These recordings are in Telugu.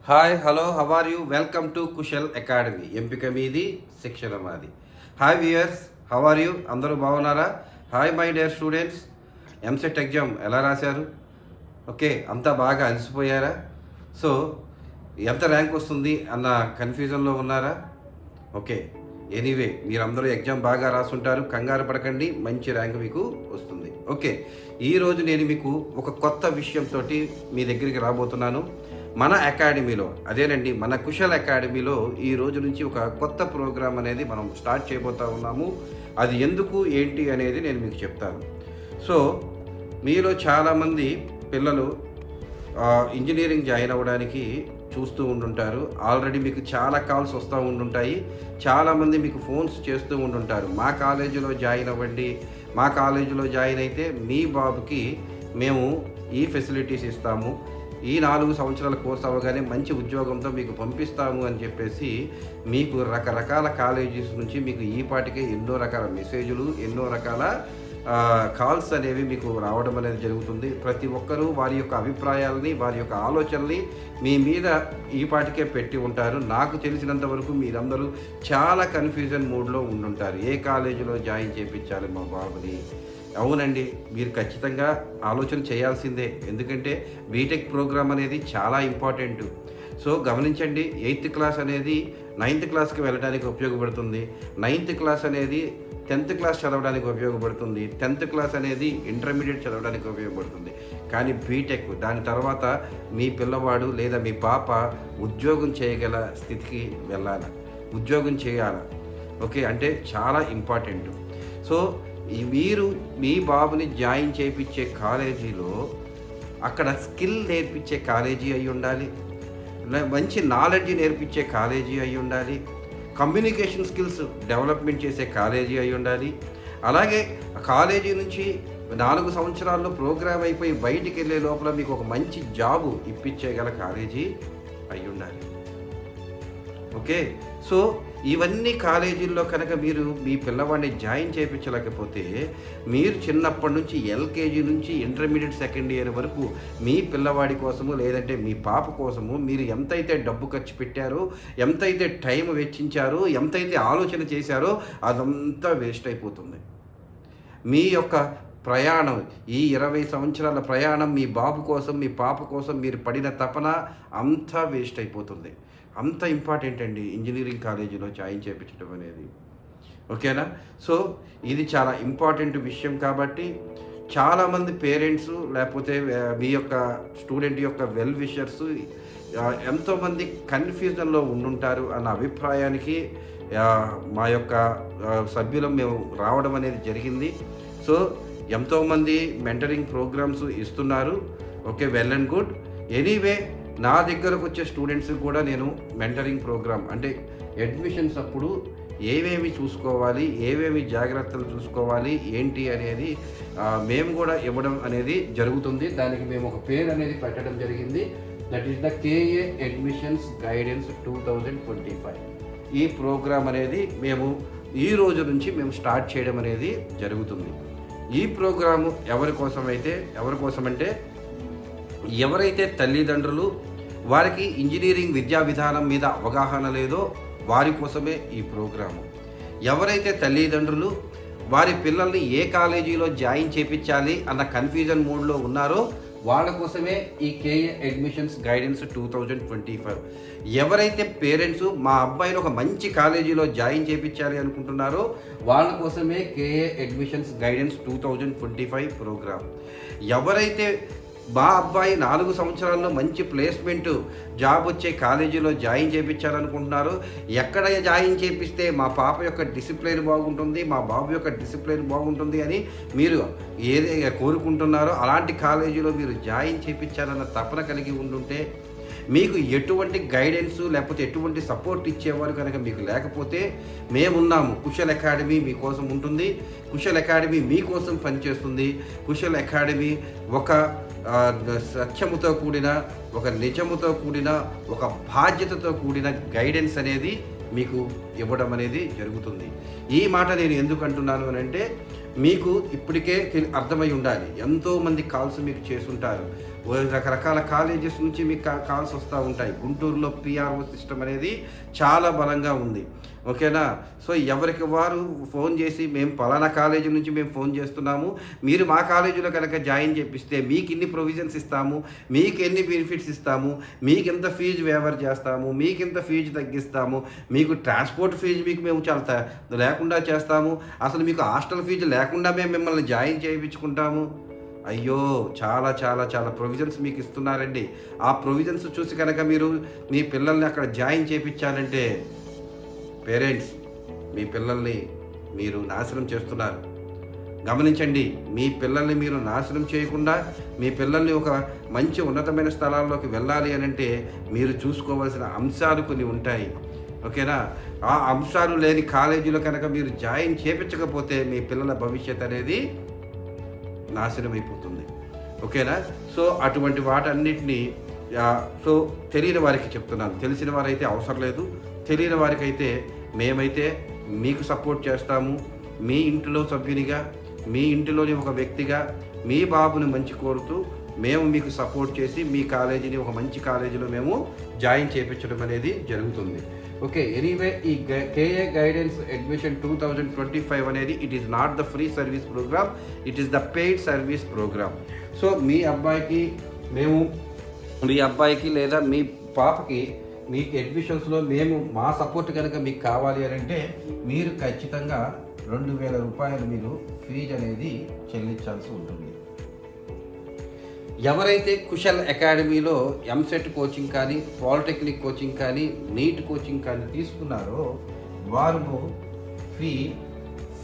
Hi hello how are you welcome to Kushal academy. ఎంపిక మీది శిక్షణ మాది. Hi viewers, how are you? అందరూ బాగున్నారా? Hi my dear students, EAMCET exam ఎలా రాశారు? ఓకే, అంతా బాగా అలసిపోయారా? సో ఎంత ర్యాంక్ వస్తుంది అన్న కన్ఫ్యూజన్లో ఉన్నారా? ఓకే, ఎనీవే మీరందరూ ఎగ్జామ్ బాగా రాసుంటారు, కంగారు పడకండి, మంచి ర్యాంక్ మీకు వస్తుంది. ఓకే, ఈరోజు నేను మీకు ఒక కొత్త విషయంతో మీ దగ్గరికి రాబోతున్నాను. మన అకాడమీలో, అదేనండి మన కుశల్ అకాడమీలో ఈ రోజు నుంచి ఒక కొత్త ప్రోగ్రామ్ అనేది మనం స్టార్ట్ చేయబోతా ఉన్నాము. అది ఎందుకు ఏంటి అనేది నేను మీకు చెప్తాను. సో మీలో చాలామంది పిల్లలు ఇంజనీరింగ్ జాయిన్ అవ్వడానికి చూస్తూ ఉండుంటారు. ఆల్రెడీ మీకు చాలా కాల్స్ వస్తూ ఉండుంటాయి. చాలామంది మీకు ఫోన్స్ చేస్తూ ఉండుంటారు, మా కాలేజీలో జాయిన్ అవ్వండి, మా కాలేజీలో జాయిన్ అయితే మీ బాబుకి మేము ఈ ఫెసిలిటీస్ ఇస్తాము, ఈ 4 సంవత్సరాల కోర్స్ అవ్వగానే మంచి ఉద్యోగంతో మీకు పంపిస్తాము అని చెప్పేసి మీకు రకరకాల కాలేజెస్ నుంచి మీకు ఈ పాటికే ఎన్నో రకాల మెసేజ్లు, ఎన్నో రకాల కాల్స్ అనేవి మీకు రావడం అనేది జరుగుతుంది. ప్రతి ఒక్కరూ వారి యొక్క అభిప్రాయాలని, వారి యొక్క ఆలోచనల్ని మీ మీద ఈ పాటికే పెట్టి ఉంటారు. నాకు తెలిసినంత వరకు మీరందరూ చాలా కన్ఫ్యూజన్ మూడ్లో ఉండుంటారు. ఏ కాలేజీలో జాయిన్ చేయించాలి మా బాబుని? అవునండి, మీరు ఖచ్చితంగా ఆలోచన చేయాల్సిందే. ఎందుకంటే బీటెక్ ప్రోగ్రామ్ అనేది చాలా ఇంపార్టెంట్. సో గమనించండి, 8th క్లాస్ అనేది 9th క్లాస్కి వెళ్ళడానికి ఉపయోగపడుతుంది, 9th క్లాస్ అనేది 10th క్లాస్ చదవడానికి ఉపయోగపడుతుంది, 10th క్లాస్ అనేది ఇంటర్మీడియట్ చదవడానికి ఉపయోగపడుతుంది. కానీ బీటెక్ దాని తర్వాత మీ పిల్లవాడు లేదా మీ పాప ఉద్యోగం చేయగల స్థితికి వెళ్ళాలి, ఉద్యోగం చేయాలి. ఓకే, అంటే చాలా ఇంపార్టెంట్. సో మీరు మీ బాబుని జాయిన్ చేయించే కాలేజీలో అక్కడ స్కిల్ నేర్పించే కాలేజీ అయి ఉండాలి, మంచి నాలెడ్జ్ నేర్పించే కాలేజీ అయి ఉండాలి, కమ్యూనికేషన్ స్కిల్స్ డెవలప్మెంట్ చేసే కాలేజీ అయి ఉండాలి. అలాగే కాలేజీ నుంచి 4 సంవత్సరాల్లో ప్రోగ్రామ్ అయిపోయి బయటికి వెళ్ళే లోపల మీకు ఒక మంచి జాబు ఇప్పించేగల కాలేజీ అయి ఉండాలి. ఓకే, సో ఇవన్నీ కాలేజీల్లో కనుక మీరు మీ పిల్లవాడిని జాయిన్ చేయించలేకపోతే మీరు చిన్నప్పటి నుంచి ఎల్కేజీ నుంచి ఇంటర్మీడియట్ సెకండ్ ఇయర్ వరకు మీ పిల్లవాడి కోసము లేదంటే మీ పాప కోసము మీరు ఎంతైతే డబ్బు ఖర్చు పెట్టారో, ఎంతైతే టైం వెచ్చించారో, ఎంతైతే ఆలోచన చేశారో అదంతా వేస్ట్ అయిపోతుంది. మీ యొక్క ప్రయాణం, ఈ 20 సంవత్సరాల ప్రయాణం మీ బాబు కోసం, మీ పాప కోసం మీరు పడిన తపన అంతా వేస్ట్ అయిపోతుంది. అంత ఇంపార్టెంట్ అండి ఇంజనీరింగ్ కాలేజీలో జాయిన్ చేయించడం అనేది. ఓకేనా? సో ఇది చాలా ఇంపార్టెంట్ విషయం. కాబట్టి చాలామంది పేరెంట్స్ లేకపోతే మీ యొక్క స్టూడెంట్ యొక్క వెల్ విషర్స్ ఎంతోమంది కన్ఫ్యూజన్లో ఉండుంటారు అన్న అభిప్రాయానికి మా యొక్క సభ్యులం మేము రావడం అనేది జరిగింది. సో ఎంతోమంది మెంటరింగ్ ప్రోగ్రామ్స్ ఇస్తున్నారు. Okay, well and good. Anyway నా దగ్గరకు వచ్చే స్టూడెంట్స్కి కూడా నేను మెంటరింగ్ ప్రోగ్రామ్ అంటే అడ్మిషన్స్ అప్పుడు ఏమేమి చూసుకోవాలి, ఏమేమి జాగ్రత్తలు చూసుకోవాలి ఏంటి అనేది మేము కూడా ఇవ్వడం అనేది జరుగుతుంది. దానికి మేము ఒక పేరు అనేది పెట్టడం జరిగింది. That is the KA admissions guidance 2025. ఈ ప్రోగ్రామ్ అనేది మేము ఈ రోజు నుంచి మేము స్టార్ట్ చేయడం అనేది జరుగుతుంది. ఈ ప్రోగ్రాము ఎవరి కోసమంటే ఎవరైతే తల్లిదండ్రులు వారికి ఇంజనీరింగ్ విద్యా విధానం మీద అవగాహన లేదో వారి కోసమే ఈ ప్రోగ్రాము. ఎవరైతే తల్లిదండ్రులు వారి పిల్లల్ని ఏ కాలేజీలో జాయిన్ చేయించాలి అన్న కన్ఫ్యూజన్ మూడ్లో ఉన్నారో వాళ్ళ కోసమే ఈ కేఏ అడ్మిషన్స్ గైడెన్స్ 2025. ఎవరైతే పేరెంట్స్ మా అబ్బాయిని ఒక మంచి కాలేజీలో జాయిన్ చేయించాలి అనుకుంటున్నారో వాళ్ళ కోసమే కేఏ అడ్మిషన్స్ గైడెన్స్ 2025 ప్రోగ్రామ్. ఎవరైతే మా అబ్బాయి 4 సంవత్సరాల్లో మంచి ప్లేస్మెంట్ జాబ్ వచ్చే కాలేజీలో జాయిన్ చేయించాలనుకుంటున్నారు, ఎక్కడ జాయిన్ చేపిస్తే మా పాప యొక్క డిసిప్లిన్ బాగుంటుంది, మా బాబు యొక్క డిసిప్లిన్ బాగుంటుంది అని మీరు ఏదైతే కోరుకుంటున్నారో అలాంటి కాలేజీలో మీరు జాయిన్ చేయించాలన్న తపన కలిగి ఉండుంటే, మీకు ఎటువంటి గైడెన్స్ లేకపోతే ఎటువంటి సపోర్ట్ ఇచ్చేవారు కనుక మీకు లేకపోతే మేమున్నాము. కుశల్ అకాడమీ మీకోసం ఉంటుంది. కుశల్ అకాడమీ మీకోసం పనిచేస్తుంది. కుశల్ అకాడమీ ఒక సత్యముతో కూడిన, ఒక నిజముతో కూడిన, ఒక బాధ్యతతో కూడిన గైడెన్స్ అనేది మీకు ఇవ్వడం అనేది జరుగుతుంది. ఈ మాట నేను ఎందుకు అంటున్నాను అని అంటే మీకు ఇప్పటికే అర్థమై ఉండాలి. ఎంతోమంది కాల్స్ మీకు చేసుంటారు. రకరకాల కాలేజెస్ నుంచి మీకు కాల్స్ వస్తూ ఉంటాయి. గుంటూరులో పిఆర్ఓ సిస్టమ్ అనేది చాలా బలంగా ఉంది. ఓకేనా? సో ఎవరికి వారు ఫోన్ చేసి మేము పలానా కాలేజీ నుంచి మేము ఫోన్ చేస్తున్నాము, మీరు మా కాలేజీలో కనుక జాయిన్ చేపిస్తే మీకు ఇన్ని ప్రొవిజన్స్ ఇస్తాము, మీకు ఎన్ని బెనిఫిట్స్ ఇస్తాము, మీకు ఎంత ఫీజు వేవర్ చేస్తాము, మీకు ఎంత ఫీజు తగ్గిస్తాము, మీకు ట్రాన్స్పోర్ట్ ఫీజు మీకు మేము చాలా లేకుండా చేస్తాము, అసలు మీకు హాస్టల్ ఫీజు లేకుండా మేము మిమ్మల్ని జాయిన్ చేయించుకుంటాము. అయ్యో, చాలా చాలా చాలా ప్రొవిజన్స్ మీకు ఇస్తున్నారండి. ఆ ప్రొవిజన్స్ చూసి కనుక మీరు మీ పిల్లల్ని అక్కడ జాయిన్ చేయించాలంటే పేరెంట్స్, మీ పిల్లల్ని మీరు నాశనం చేస్తున్నారు. గమనించండి, మీ పిల్లల్ని మీరు నాశనం చేయకుండా మీ పిల్లల్ని ఒక మంచి ఉన్నతమైన స్థలాల్లోకి వెళ్ళాలి అని అంటే మీరు చూసుకోవాల్సిన అంశాలు కొన్ని ఉంటాయి. ఓకేనా? ఆ అంశాలు లేని కాలేజీలో కనుక మీరు జాయిన్ చేయించకపోతే మీ పిల్లల భవిష్యత్ అనేది నాశనం అయిపోతుంది. ఓకేనా? సో అటువంటి వాటన్నిటినీ తెలియని వారికి చెప్తున్నాను. తెలిసిన వారైతే అవసరం లేదు. తెలియని వారికైతే మేమైతే మీకు సపోర్ట్ చేస్తాము. మీ ఇంటిలో సభ్యునిగా, మీ ఇంటిలోని ఒక వ్యక్తిగా మీ బాబుని మంచి కోరుతూ మేము మీకు సపోర్ట్ చేసి మీ కాలేజీని ఒక మంచి కాలేజీలో మేము జాయిన్ చేయించడం అనేది జరుగుతుంది. ఓకే, ఎనీవే ఈ కేఏ గైడెన్స్ అడ్మిషన్ 2025 అనేది it is not the free service programme, it is the paid service programme. So మీ అబ్బాయికి లేదా మీ పాపకి మీకు అడ్మిషన్స్లో మేము మా సపోర్ట్ కనుక మీకు కావాలి అని అంటే మీరు ఖచ్చితంగా 2,000 రూపాయలు మీరు ఫీజు అనేది చెల్లించాల్సి ఉంటుంది. ఎవరైతే కుశల్ అకాడమీలో ఎంసెట్ కోచింగ్ కానీ, పాలిటెక్నిక్ కోచింగ్ కానీ, నీట్ కోచింగ్ కానీ తీసుకున్నారో వారు ఫీ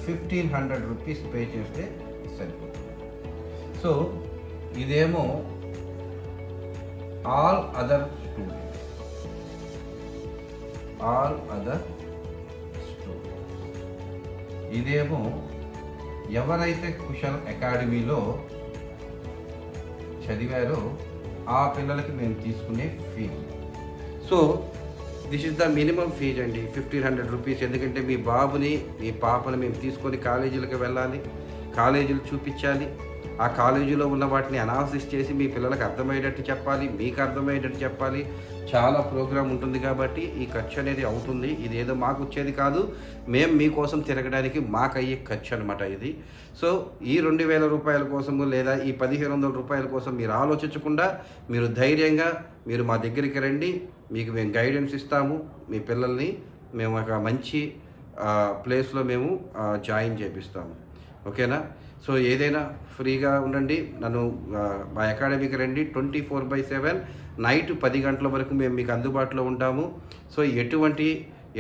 1,500 రూపీస్ పే చేస్తే సరిపోతుంది. సో ఇదేమో ఆల్ అదర్ స్టూడెంట్స్, ఇదేమో ఎవరైతే కుశల్ అకాడమీలో చదివారో ఆ పిల్లలకి మేము తీసుకునే ఫీజు. So this is the minimum fees అండి, 1,500 రూపీస్. ఎందుకంటే మీ బాబుని మీ పాపని మేము తీసుకొని కాలేజీలకు వెళ్ళాలి, కాలేజీలు చూపించాలి, ఆ కాలేజీలో ఉన్న వాటిని అనాలిసిస్ చేసి మీ పిల్లలకు అర్థమయ్యేటట్టు చెప్పాలి, మీకు అర్థమయ్యేటట్టు చెప్పాలి. చాలా ప్రోగ్రామ్ ఉంటుంది కాబట్టి ఈ ఖర్చు అనేది అవుతుంది. ఇది ఏదో మాకు వచ్చేది కాదు, మేము మీకోసం తిరగడానికి మాకు అయ్యే ఖర్చు అనమాట ఇది. సో ఈ 2,000 రూపాయల కోసము లేదా ఈ 1,500 రూపాయల కోసం మీరు ఆలోచించకుండా మీరు ధైర్యంగా మీరు మా దగ్గరికి రండి, మీకు మేము గైడెన్స్ ఇస్తాము. మీ పిల్లల్ని మేము ఒక మంచి ప్లేస్లో మేము జాయిన్ చేపిస్తాము. ఓకేనా? సో ఏదైనా ఫ్రీగా ఉండండి, నన్ను మా అకాడమీకి రండి. 24/7 నైట్ 10 గంటల వరకు మేము మీకు అందుబాటులో ఉంటాము. సో ఎటువంటి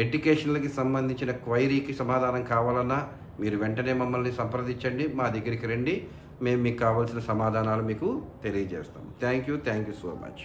ఎడ్యుకేషన్లకి సంబంధించిన క్వైరీకి సమాధానం కావాలన్నా మీరు వెంటనే మమ్మల్ని సంప్రదించండి, మా దగ్గరికి రండి, మేము మీకు కావాల్సిన సమాధానాలు మీకు తెలియజేస్తాం. Thank you so much.